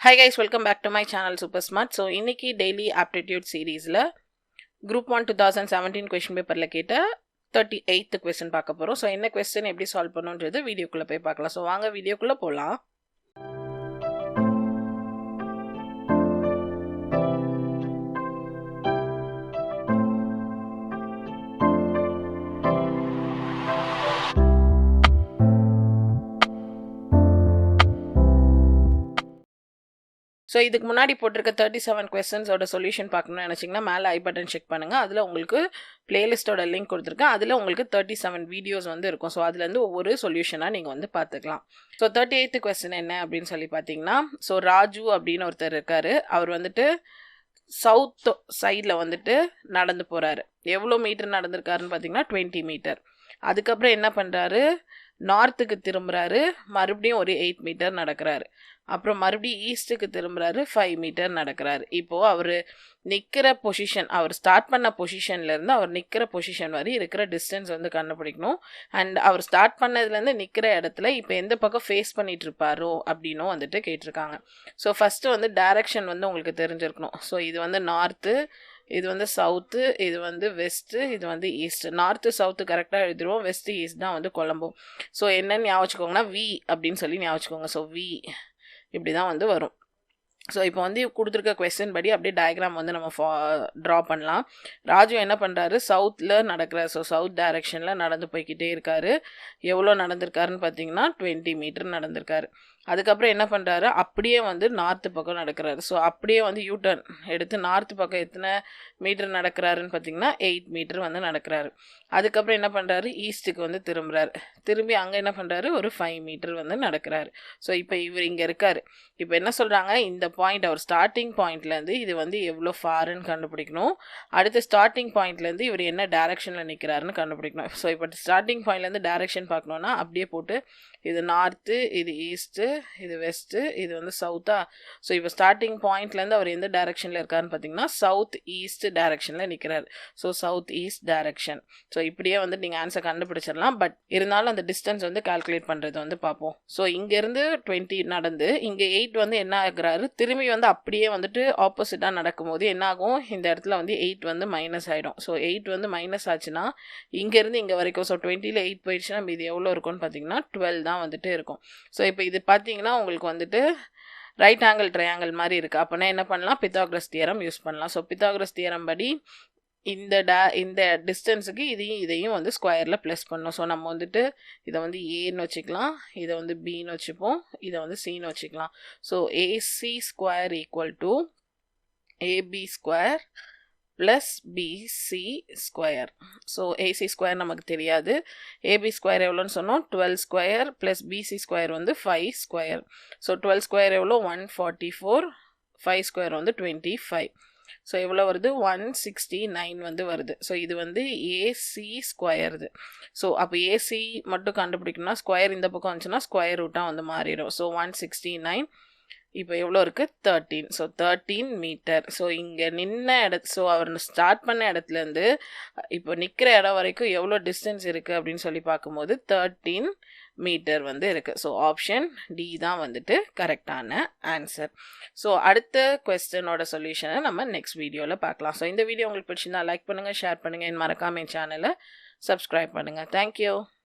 Hi guys, welcome back to my channel Super Smart. So இன்னைக்கு daily aptitude seriesல group 1 2017 question paperல கேட்ட 38th question பார்க்க போறோம். So என்ன question எப்படி சால்வ் பண்ணனும்ன்றது வீடியோக்குள்ள போய் பார்க்கலாம். So வாங்க வீடியோக்குள்ள போலாம். ஸோ இதுக்கு முன்னாடி போட்டிருக்க 37 கொஸ்டின்ஸோட சொல்யூஷன் பார்க்கணும்னு நினச்சிங்கன்னா மேலே ஐ பட்டன் செக் பண்ணுங்கள். அதில் உங்களுக்கு பிளேலிஸ்ட்டோட லிங்க் கொடுத்துருக்கேன். அதில் உங்களுக்கு 37 வீடியோஸ் வந்து இருக்கும். ஸோ அதுலேருந்து ஒவ்வொரு சொல்யூஷனாக நீங்கள் வந்து பார்த்துக்கலாம். ஸோ 38th கொஸ்டின் என்ன அப்படின்னு சொல்லி பார்த்தீங்கன்னா, ஸோ ராஜு அப்படின்னு ஒருத்தர் இருக்கார். அவர் வந்துட்டு சவுத் சைடில் வந்துட்டு நடந்து போகிறாரு. எவ்வளோ மீட்டர் நடந்திருக்காருன்னு பார்த்தீங்கன்னா 20 மீட்டர். அதுக்கப்புறம் என்ன பண்ணுறாரு, நார்த்துக்கு திரும்புகிறாரு, மறுபடியும் ஒரு 8 மீட்டர் நடக்கிறாரு. அப்புறம் மறுபடியும் ஈஸ்ட்டுக்கு திரும்புகிறாரு, 5 மீட்டர் நடக்கிறாரு. இப்போது அவர் நிற்கிற பொசிஷன், அவர் ஸ்டார்ட் பண்ண பொசிஷன்லேருந்து அவர் நிற்கிற பொசிஷன் வரை இருக்கிற டிஸ்டன்ஸ் வந்து கண்டுபிடிக்கணும். அண்ட் அவர் ஸ்டார்ட் பண்ணதுலேருந்து நிற்கிற இடத்துல இப்போ எந்த பக்கம் ஃபேஸ் பண்ணிட்டு இருப்பாரோ அப்படின்னும் வந்துட்டு கேட்டிருக்காங்க. ஸோ ஃபஸ்ட்டு வந்து டைரக்ஷன் வந்து உங்களுக்கு தெரிஞ்சிருக்கணும். ஸோ இது வந்து நார்த்து, இது வந்து சவுத்து, இது வந்து வெஸ்ட்டு, இது வந்து ஈஸ்ட்டு. நார்த்து சவுத்து கரெக்டாக எழுதிடுவோம், வெஸ்ட்டு ஈஸ்ட் தான் வந்து குழம்பும். ஸோ என்னன்னு ஞாபகம் வச்சுக்கோங்கன்னா வி அப்படின்னு சொல்லி ஞாபகம் வச்சுக்கோங்க. ஸோ வி இப்படி தான் வந்து வரும். ஸோ இப்போ வந்து கொடுத்துருக்க கொஸ்டின் படி அப்படியே டயக்ராம் வந்து நம்ம ட்ரா பண்ணலாம். ராஜு என்ன பண்ணுறாரு, சவுத்தில் நடக்கிறார். ஸோ சவுத் டைரெக்ஷனில் நடந்து போய்கிட்டே இருக்காரு. எவ்வளோ நடந்திருக்காருன்னு பார்த்தீங்கன்னா 20 மீட்டர் நடந்திருக்காரு. அதுக்கப்புறம் என்ன பண்ணுறாரு, அப்படியே வந்து நார்த்து பக்கம் நடக்கிறாரு. ஸோ அப்படியே வந்து யூட்டர்ன் எடுத்து நார்த்து பக்கம் எத்தனை மீட்டர் நடக்கிறாருன்னு பார்த்தீங்கன்னா 8 மீட்டர் வந்து நடக்கிறாரு. அதுக்கப்புறம் என்ன பண்ணுறாரு, ஈஸ்ட்டுக்கு வந்து திரும்புகிறாரு. திரும்பி அங்கே என்ன பண்ணுறாரு, ஒரு 5 மீட்டர் வந்து நடக்கிறாரு. ஸோ இப்போ இவர் இங்கே இருக்கார். இப்போ என்ன சொல்கிறாங்க, இந்த பாயிண்ட் அவர் ஸ்டார்டிங் பாயிண்ட்லேருந்து இது வந்து எவ்வளோ ஃபாருன்னு கண்டுபிடிக்கணும். அடுத்து ஸ்டார்டிங் பாயிண்ட்லேருந்து இவர் என்ன டைரெக்ஷனில் நிற்கிறாருன்னு கண்டுபிடிக்கணும். ஸோ இப்போ ஸ்டார்டிங் பாயிண்ட்லேருந்து டைரெக்ஷன் பார்க்கணுன்னா அப்படியே போட்டு இது நார்த்து, இது ஈஸ்ட்டு, இது வெஸ்ட்டு, இது வந்து சவுத்தா. ஸோ இப்போ ஸ்டார்டிங் பாயிண்ட்லேருந்து அவர் எந்த டைரெக்ஷனில் இருக்காருன்னு பார்த்தீங்கன்னா சவுத் ஈஸ்ட் டைரெக்ஷனில் நிற்கிறார். So south east direction. So இப்படியே வந்து நீங்கள் ஆன்சர் கண்டுபிடிச்சிடலாம். பட் இருந்தாலும் அந்த டிஸ்டன்ஸ் வந்து கால்குலேட் பண்ணுறது வந்து பார்ப்போம். ஸோ இங்கேருந்து 20 நடந்து இங்கே 8 வந்து என்ன ஆகுறாரு, திரும்பி வந்து அப்படியே வந்துட்டு ஆப்போசிட்டாக நடக்கும்போது என்ன ஆகும், இந்த இடத்துல வந்து 8 வந்து மைனஸ் ஆகிடும். ஸோ 8 வந்து மைனஸ் ஆச்சுன்னா இங்கேருந்து இங்கே வரைக்கும், ஸோ 20ல் 8 போயிடுச்சுன்னா இது எவ்வளோ இருக்கும்னு பார்த்தீங்கன்னா 12 தான் வந்துட்டு இருக்கும். ஸோ இப்போ இது பார்த்தீங்கன்னா உங்களுக்கு வந்துட்டு ரைட் ஆங்கிள் ட்ரையாங்கிள் மாதிரி இருக்குது. அப்படின்னா என்ன பண்ணலாம், பித்தாகரஸ் தியரம் யூஸ் பண்ணலாம். ஸோ பித்தாகரஸ் தியரம் படி இந்த டிஸ்டன்ஸுக்கு இதையும் வந்து ஸ்கொயரில் ப்ளஸ் பண்ணணும். ஸோ நம்ம வந்துட்டு இதை வந்து ஏன்னு வச்சுக்கலாம், இதை வந்து பின்னு வச்சுப்போம், இதை வந்து சின்னு வச்சுக்கலாம். So AC square equal to AB square plus BC square. So AC square நமக்கு தெரியாது, ஏபி ஸ்கொயர் எவ்வளோன்னு சொன்னோம் 12 ஸ்கொயர் ப்ளஸ் பிசி ஸ்கொயர் வந்து 5 ஸ்கொயர். ஸோ 12 ஸ்கொயர் எவ்வளோ 144, 5 ஸ்கொயர் வந்து 25. ஸோ எவ்வளோ வருது 169 வந்து வருது. ஸோ இது வந்து ஏசி ஸ்கொயருது. ஸோ அப்போ ஏசி மட்டும் கண்டுபிடிக்கணும்னா ஸ்கொயர் இந்த பக்கம் வந்துச்சுன்னா ஸ்கொயர் ரூட்டாக வந்து மாறிடும். ஸோ 169 இப்போ எவ்வளோ இருக்குது 13. So 13 meter. ஸோ இங்கே ஸோ அவர் ஸ்டார்ட் பண்ண இடத்துலேருந்து இப்போ நிற்கிற இடம் வரைக்கும் எவ்வளோ டிஸ்டன்ஸ் இருக்குது அப்படின்னு சொல்லி பார்க்கும்போது 13 மீட்டர் வந்து இருக்குது. ஸோ ஆப்ஷன் டி தான் வந்துட்டு கரெக்டான ஆன்சர். ஸோ அடுத்த கொஸ்டினோட சொல்யூஷனை நம்ம நெக்ஸ்ட் வீடியோவில் பார்க்கலாம். ஸோ இந்த வீடியோ உங்களுக்கு பிடிச்சிருந்தா லைக் பண்ணுங்கள், ஷேர் பண்ணுங்கள், மறக்காம என் சேனலை சப்ஸ்கிரைப் பண்ணுங்கள். தேங்க்யூ.